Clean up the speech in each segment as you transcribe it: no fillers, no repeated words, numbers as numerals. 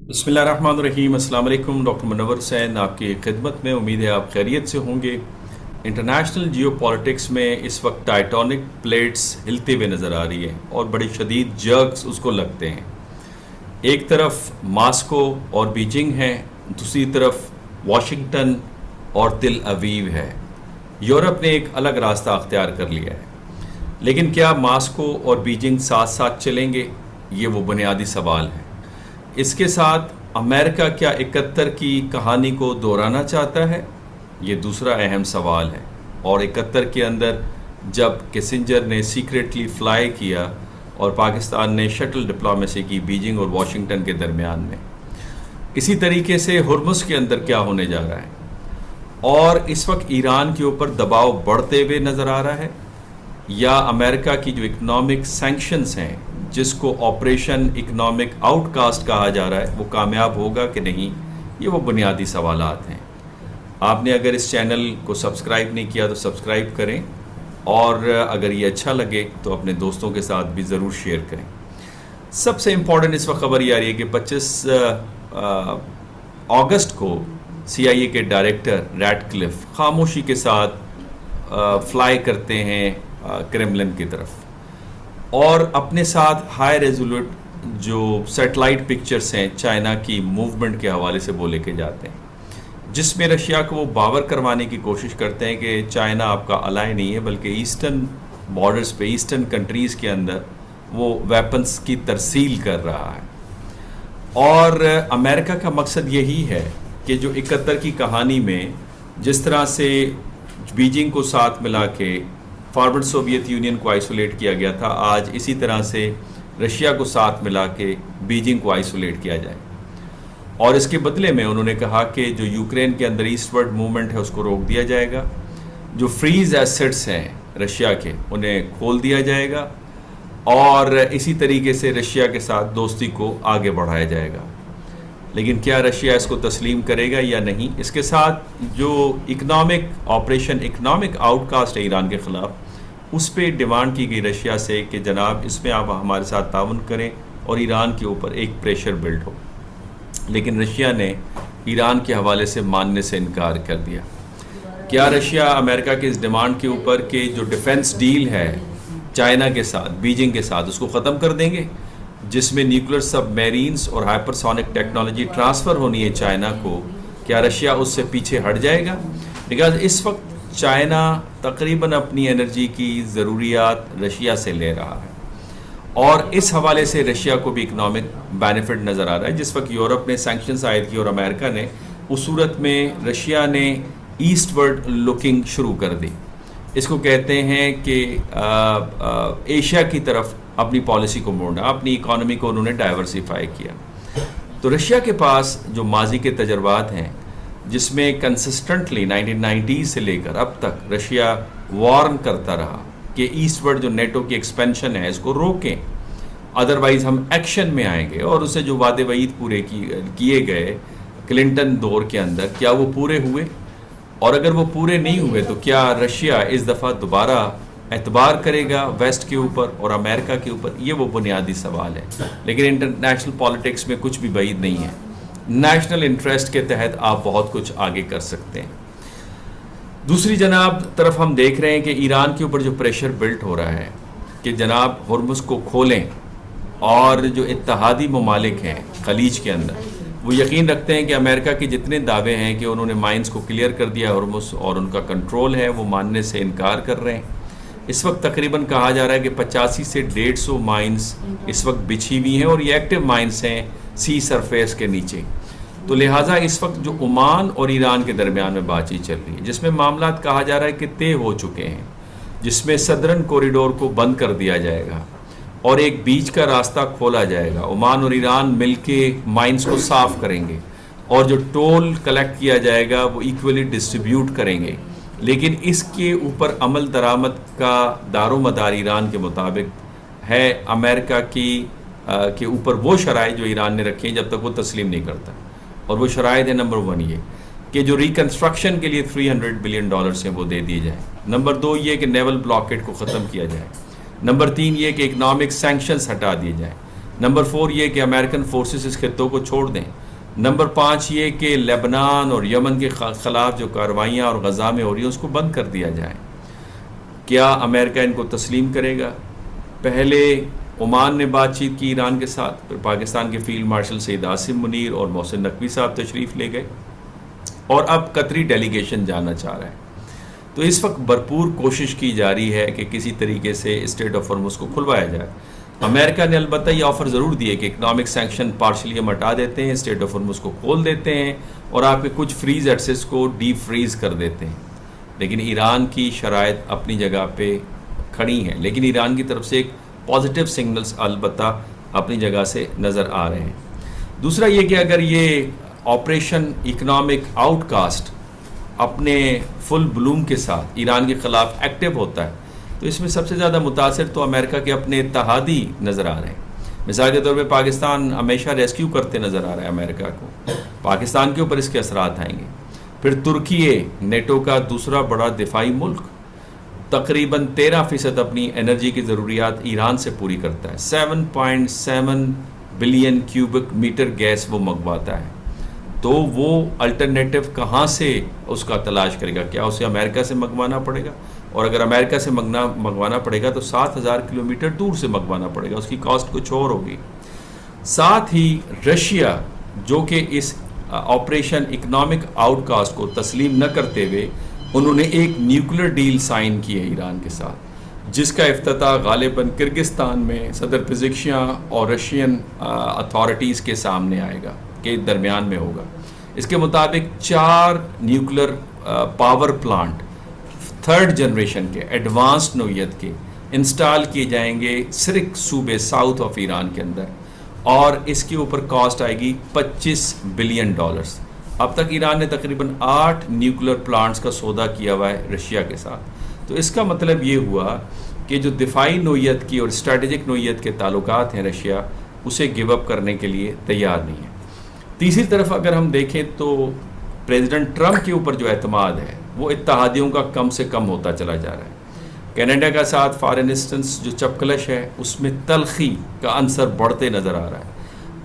بسم اللہ الرحمن الرحیم۔ السلام علیکم، ڈاکٹر منور حسین آپ کی خدمت میں۔ امید ہے آپ خیریت سے ہوں گے۔ انٹرنیشنل جیو پالیٹکس میں اس وقت ٹائٹونک پلیٹس ہلتے ہوئے نظر آ رہی ہیں اور بڑی شدید جرکس اس کو لگتے ہیں۔ ایک طرف ماسکو اور بیجنگ ہے، دوسری طرف واشنگٹن اور تل اویو ہے۔ یورپ نے ایک الگ راستہ اختیار کر لیا ہے، لیکن کیا ماسکو اور بیجنگ ساتھ ساتھ چلیں گے؟ یہ وہ بنیادی سوال ہے۔ اس کے ساتھ امریکہ کیا 71 کی کہانی کو دہرانا چاہتا ہے؟ یہ دوسرا اہم سوال ہے۔ اور 71 کے اندر جب کسنجر نے سیکریٹلی فلائی کیا اور پاکستان نے شٹل ڈپلومیسی کی بیجنگ اور واشنگٹن کے درمیان میں، اسی طریقے سے ہرمز کے اندر کیا ہونے جا رہا ہے؟ اور اس وقت ایران کے اوپر دباؤ بڑھتے ہوئے نظر آ رہا ہے، یا امریکہ کی جو اکنامک سینکشنز ہیں جس کو آپریشن اکنامک آؤٹ کاسٹ کہا جا رہا ہے، وہ کامیاب ہوگا کہ نہیں؟ یہ وہ بنیادی سوالات ہیں۔ آپ نے اگر اس چینل کو سبسکرائب نہیں کیا تو سبسکرائب کریں، اور اگر یہ اچھا لگے تو اپنے دوستوں کے ساتھ بھی ضرور شیئر کریں۔ سب سے امپورٹنٹ اس وقت خبر یہ آ رہی ہے کہ 25 اگست کو CIA کے ڈائریکٹر ریڈ کلف خاموشی کے ساتھ فلائی کرتے ہیں کرملن کی طرف، اور اپنے ساتھ ہائی ریزولوٹ جو سیٹلائٹ پکچرز ہیں چائنا کی موومنٹ کے حوالے سے وہ لے کے جاتے ہیں، جس میں رشیا کو وہ باور کروانے کی کوشش کرتے ہیں کہ چائنا آپ کا الائی نہیں ہے، بلکہ ایسٹرن بارڈرز پہ، ایسٹرن کنٹریز کے اندر وہ ویپنز کی ترسیل کر رہا ہے۔ اور امریکہ کا مقصد یہی ہے کہ جو 71 کی کہانی میں جس طرح سے بیجنگ کو ساتھ ملا کے فارورڈ سوویت یونین کو آئسولیٹ کیا گیا تھا، آج اسی طرح سے رشیا کو ساتھ ملا کے بیجنگ کو آئسولیٹ کیا جائے۔ اور اس کے بدلے میں انہوں نے کہا کہ جو یوکرین کے اندر ایسٹ ورڈ موومنٹ ہے اس کو روک دیا جائے گا، جو فریز ایسٹس ہیں رشیا کے انہیں کھول دیا جائے گا، اور اسی طریقے سے رشیا کے ساتھ دوستی کو آگے بڑھایا جائے گا۔ لیکن کیا رشیا اس کو تسلیم کرے گا یا نہیں؟ اس کے ساتھ جو economic operation economic out cost ہے ایران کے خلاف، اس پہ ڈیمانڈ کی گئی رشیا سے کہ جناب اس میں آپ ہمارے ساتھ تعاون کریں اور ایران کے اوپر ایک پریشر بلڈ ہو، لیکن رشیا نے ایران کے حوالے سے ماننے سے انکار کر دیا۔ کیا رشیا امریکہ کے اس ڈیمانڈ کے اوپر کہ جو ڈیفنس ڈیل ہے چائنا کے ساتھ بیجنگ کے ساتھ اس کو ختم کر دیں گے، جس میں نیوکلر سب میرینز اور ہائپرسونک ٹیکنالوجی ٹرانسفر ہونی ہے چائنا کو، کیا رشیا اس سے پیچھے ہٹ جائے گا؟ بیکاز اس وقت چائنا تقریباً اپنی انرجی کی ضروریات رشیا سے لے رہا ہے، اور اس حوالے سے رشیا کو بھی اکنامک بینیفٹ نظر آ رہا ہے۔ جس وقت یورپ نے سینکشنز عائد کی اور امریکہ نے، اس صورت میں رشیا نے ایسٹ ورڈ لوکنگ شروع کر دی۔ اس کو کہتے ہیں کہ ایشیا کی طرف اپنی پالیسی کو موڑنا، اپنی اکانومی کو انہوں نے ڈائیورسیفائی کیا۔ تو رشیا کے پاس جو ماضی کے تجربات ہیں، جس میں کنسسٹنٹلی 1990 سے لے کر اب تک رشیا وارن کرتا رہا کہ ایسٹ ورڈ جو نیٹو کی ایکسپینشن ہے اس کو روکیں، ادروائز ہم ایکشن میں آئیں گے، اور اسے جو وعدے وعید پورے کیے گئے کلنٹن دور کے اندر، کیا وہ پورے ہوئے؟ اور اگر وہ پورے نہیں ہوئے تو کیا رشیا اس دفعہ دوبارہ اعتبار کرے گا ویسٹ کے اوپر اور امریکہ کے اوپر؟ یہ وہ بنیادی سوال ہے۔ لیکن انٹرنیشنل پالیٹکس میں کچھ بھی بعید نہیں ہے، نیشنل انٹرسٹ کے تحت آپ بہت کچھ آگے کر سکتے ہیں۔ دوسری جناب طرف ہم دیکھ رہے ہیں کہ ایران کے اوپر جو پریشر بلٹ ہو رہا ہے کہ جناب ہرمز کو کھولیں، اور جو اتحادی ممالک ہیں خلیج کے اندر وہ یقین رکھتے ہیں کہ امریکہ کے جتنے دعوے ہیں کہ انہوں نے مائنز کو کلیئر کر دیا ہرمز اور ان کا کنٹرول ہے، وہ ماننے سے انکار کر رہے ہیں۔ اس وقت تقریباً کہا جا رہا ہے کہ 85 سے 150 مائنز اس وقت بچھی ہوئی ہیں، اور یہ ایکٹیو مائنز ہیں سی سرفیس کے نیچے۔ تو لہٰذا اس وقت جو عمان اور ایران کے درمیان میں بات چیت چل رہی ہے، جس میں معاملات کہا جا رہا ہے کہ طے ہو چکے ہیں، جس میں سدرن کوریڈور کو بند کر دیا جائے گا اور ایک بیچ کا راستہ کھولا جائے گا۔ عمان اور ایران مل کے مائنز کو صاف کریں گے، اور جو ٹول کلیکٹ کیا جائے گا وہ ایکولی ڈسٹریبیوٹ کریں گے، لیکن اس کے اوپر عمل درآمد کا دار و مدار ایران کے مطابق ہے امریکہ کے اوپر وہ شرائط جو ایران نے رکھے ہیں جب تک وہ تسلیم نہیں کرتا۔ اور وہ شرائط ہے نمبر 1 یہ کہ جو ریکنسٹرکشن کے لیے $300 بلین ہیں وہ دے دیے جائیں۔ نمبر 2 یہ کہ نیول بلاکیڈ کو ختم کیا جائے۔ نمبر 3 یہ کہ اکنامک سینکشنز ہٹا دیے جائیں۔ نمبر 4 یہ کہ امریکن فورسز اس خطوں کو چھوڑ دیں. نمبر 5 یہ کہ لبنان اور یمن کے خلاف جو کارروائیاں اور غزہ میں ہو رہی ہیں اس کو بند کر دیا جائے. کیا امریکہ ان کو تسلیم کرے گا؟ پہلے عمان نے بات چیت کی ایران کے ساتھ، پھر پاکستان کے فیلڈ مارشل سید عاصم منیر اور محسن نقوی صاحب تشریف لے گئے، اور اب قطری ڈیلیگیشن جانا چاہ رہا ہے. تو اس وقت بھرپور کوشش کی جا رہی ہے کہ کسی طریقے سے اسٹریٹ آف ہارمز کو کھلوایا جائے. امریکہ نے البتہ یہ آفر ضرور دی ہے کہ اکنامک سینکشن پارشلی ہم ہٹا دیتے ہیں، اسٹریٹ آف ہارمز کو کھول دیتے ہیں اور آپ کے کچھ فریز ایسٹس کو ڈی فریز کر دیتے ہیں. لیکن ایران کی شرائط اپنی جگہ پہ کھڑی ہیں، لیکن ایران کی طرف سے ایک پازیٹیو سگنلز البتہ اپنی جگہ سے نظر آ رہے ہیں. دوسرا یہ کہ اگر یہ آپریشن اکنامک آؤٹ کاسٹ اپنے فل بلوم کے ساتھ ایران کے خلاف ایکٹیو ہوتا ہے تو اس میں سب سے زیادہ متاثر تو امریکہ کے اپنے اتحادی نظر آ رہے ہیں. مثال کے طور پہ پاکستان ہمیشہ ریسکیو کرتے نظر آ رہا ہے امریکہ کو، پاکستان کے اوپر اس کے اثرات آئیں گے. پھر ترکی نیٹو کا دوسرا بڑا دفاعی ملک، تقریباً 13% اپنی انرجی کی ضروریات ایران سے پوری کرتا ہے. 7.7 بلین کیوبک میٹر گیس وہ منگواتا ہے. تو وہ الٹرنیٹو کہاں سے اس کا تلاش کرے گا؟ کیا اسے امریکہ سے منگوانا پڑے گا؟ اور اگر امریکہ سے منگوانا پڑے گا تو 7,000 کلومیٹر دور سے منگوانا پڑے گا، اس کی کاسٹ کچھ اور ہوگی. ساتھ ہی رشیا جو کہ اس آپریشن اکنامک آؤٹ کاسٹ کو تسلیم نہ کرتے ہوئے انہوں نے ایک نیوکلیر ڈیل سائن کی ہے ایران کے ساتھ، جس کا افتتاح غالباً کرگستان میں صدر پزیکشیاں اور رشین اتھارٹیز کے سامنے آئے گا، کے درمیان میں ہوگا. اس کے مطابق 4 nuclear power plant 3rd generation کے ایڈوانسڈ نوعیت کے انسٹال کیے جائیں گے صرف صوبے ساؤتھ آف ایران کے اندر، اور اس کے اوپر کاسٹ آئے گی $25 بلین. اب تک ایران نے تقریباً 8 نیوکلیر پلانٹس کا سودا کیا ہوا ہے رشیا کے ساتھ. تو اس کا مطلب یہ ہوا کہ جو دفاعی نوعیت کی اور اسٹریٹجک نوعیت کے تعلقات ہیں رشیا اسے گیو اپ کرنے کے لیے تیار نہیں ہے. تیسری طرف اگر ہم دیکھیں تو پریزیڈنٹ ٹرمپ کے اوپر جو اعتماد ہے وہ اتحادیوں کا کم سے کم ہوتا چلا جا رہا ہے. کینیڈا کا ساتھ فارن اسسٹنس جو چپکلش ہے اس میں تلخی کا عنصر بڑھتے نظر آ رہا ہے.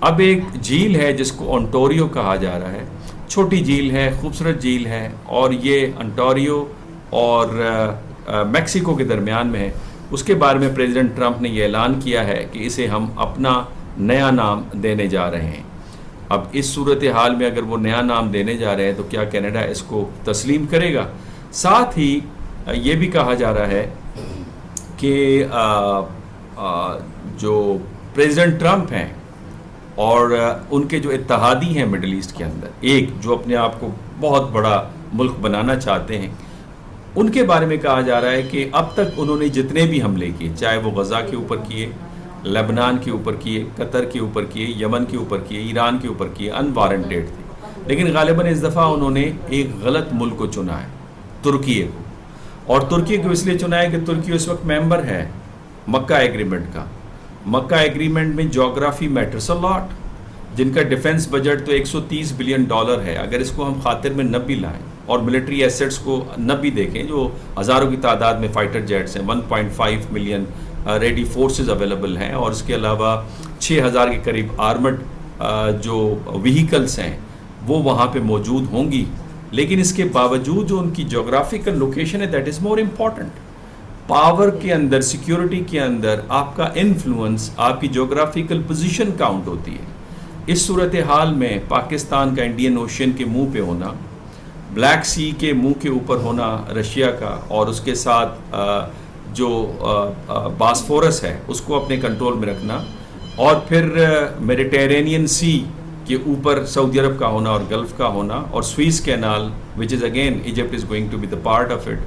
اب ایک جھیل ہے جس کو انٹوریو کہا جا رہا ہے، چھوٹی جھیل ہے، خوبصورت جھیل ہے، اور یہ انٹوریو اور میکسیکو کے درمیان میں ہے. اس کے بارے میں پریزیڈنٹ ٹرمپ نے یہ اعلان کیا ہے کہ اسے ہم اپنا نیا نام دینے جا رہے ہیں. اب اس صورتحال میں اگر وہ نیا نام دینے جا رہے ہیں تو کیا کینیڈا اس کو تسلیم کرے گا؟ ساتھ ہی یہ بھی کہا جا رہا ہے کہ جو پریزیڈنٹ ٹرمپ ہیں اور ان کے جو اتحادی ہیں مڈل ایسٹ کے اندر، ایک جو اپنے آپ کو بہت بڑا ملک بنانا چاہتے ہیں، ان کے بارے میں کہا جا رہا ہے کہ اب تک انہوں نے جتنے بھی حملے کیے، چاہے وہ غزہ کے اوپر کیے، لبنان کے اوپر کیے، قطر کے اوپر کیے، یمن کے اوپر کیے، ایران کے اوپر کیے، انوارنٹیڈ تھے. لیکن غالباً اس دفعہ انہوں نے ایک غلط ملک کو چنا ہے، ترکی کو. اور ترکی کو اس لیے چنا ہے کہ ترکی اس وقت ممبر ہے مکہ ایگریمنٹ کا. مکہ ایگریمنٹ میں جغرافی میٹرس لاٹ، جن کا ڈیفنس بجٹ تو $130 بلین ہے. اگر اس کو ہم خاطر میں نہ بھی لائیں اور ملٹری ایسٹس کو نہ بھی دیکھیں، جو ہزاروں کی تعداد میں فائٹر جیٹس ہیں، 1.5 ملین ریڈی فورسز اویلیبل ہیں، اور اس کے علاوہ 6,000 کے قریب آرمڈ جو وہیکلس ہیں وہ وہاں پہ موجود ہوں گی. لیکن اس کے باوجود جو ان کی جغرافیکل لوکیشن ہے that is more important. Power کے اندر، سیکیورٹی کے اندر آپ کا انفلوئنس، آپ کی جغرافیکل پوزیشن کاؤنٹ ہوتی ہے. اس صورتحال میں پاکستان کا انڈین اوشین کے منہ پہ ہونا، بلیک سی کے منہ کے اوپر ہونا رشیا کا، اور اس کے ساتھ جو باسفورس ہے اس کو اپنے کنٹرول میں رکھنا، اور پھر میڈیٹرینین سی کے اوپر سعودی عرب کا ہونا اور گلف کا ہونا، اور Suez canal which is again Egypt is going to be the part of it.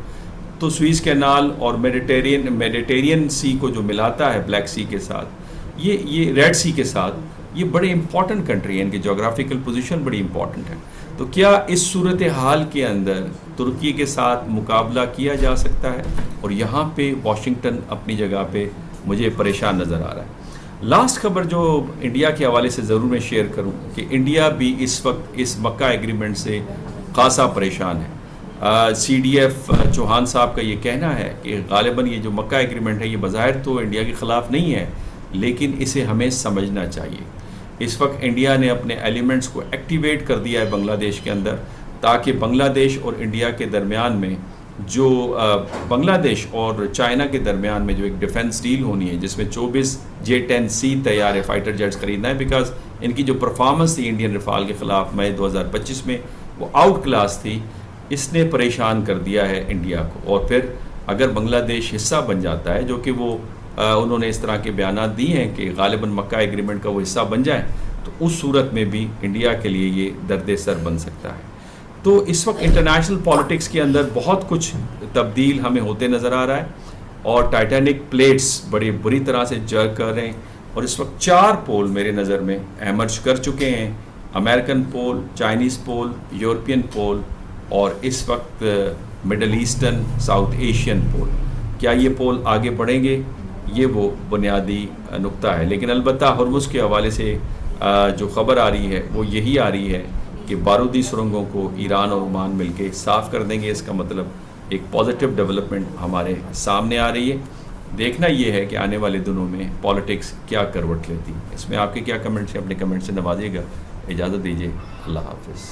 تو سوئس کینال اور میڈیٹرینین سی کو جو ملاتا ہے بلیک سی کے ساتھ، یہ ریڈ سی کے ساتھ، یہ بڑے امپورٹنٹ کنٹری ہیں، ان کی جغرافیکل پوزیشن بڑی امپورٹنٹ ہے. تو کیا اس صورتحال کے اندر ترکی کے ساتھ مقابلہ کیا جا سکتا ہے؟ اور یہاں پہ واشنگٹن اپنی جگہ پہ مجھے پریشان نظر آ رہا ہے. لاسٹ خبر جو انڈیا کے حوالے سے ضرور میں شیئر کروں کہ انڈیا بھی اس وقت اس مکہ ایگریمنٹ سے خاصا پریشان ہے. سی ڈی ایف چوہان صاحب کا یہ کہنا ہے کہ غالباً یہ جو مکہ ایگریمنٹ ہے یہ بظاہر تو انڈیا کے خلاف نہیں ہے، لیکن اسے ہمیں سمجھنا چاہیے. اس وقت انڈیا نے اپنے ایلیمنٹس کو ایکٹیویٹ کر دیا ہے بنگلہ دیش کے اندر، تاکہ بنگلہ دیش اور انڈیا کے درمیان میں جو بنگلہ دیش اور چائنا کے درمیان میں جو ایک ڈیفنس ڈیل ہونی ہے، جس میں 24 J-10C طیارے فائٹر جیٹس خریدنا ہے، بیکاز ان کی جو پرفارمنس تھی انڈین رفال کے خلاف مئی 2025 میں وہ آؤٹ کلاس تھی، اس نے پریشان کر دیا ہے انڈیا کو. اور پھر اگر بنگلہ دیش حصہ بن جاتا ہے، جو کہ وہ انہوں نے اس طرح کے بیانات دیے ہیں کہ غالباً مکہ ایگریمنٹ کا وہ حصہ بن جائے، تو اس صورت میں بھی انڈیا کے لیے یہ درد سر بن سکتا ہے. تو اس وقت انٹرنیشنل پالیٹکس کے اندر بہت کچھ تبدیل ہمیں ہوتے نظر آ رہا ہے، اور ٹائٹینک پلیٹس بڑی بری طرح سے جرک کر رہے ہیں. اور اس وقت 4 پول میرے نظر میں ایمرج کر چکے ہیں: امریکن پول، چائنیز پول، یورپین پول، اور اس وقت مڈل ایسٹرن ساؤتھ ایشین پول. کیا یہ پول آگے بڑھیں گے؟ یہ وہ بنیادی نقطہ ہے. لیکن البتہ ہرمز کے حوالے سے جو خبر آ رہی ہے وہ یہی آ رہی ہے کہ بارودی سرنگوں کو ایران اور عمان مل کے صاف کر دیں گے. اس کا مطلب ایک پازیٹیو ڈیولپمنٹ ہمارے سامنے آ رہی ہے. دیکھنا یہ ہے کہ آنے والے دنوں میں پالیٹکس کیا کروٹ لیتی. اس میں آپ کے کیا کمنٹس ہیں؟ اپنے کمنٹ سے نوازیے گا. اجازت دیجیے. اللہ حافظ.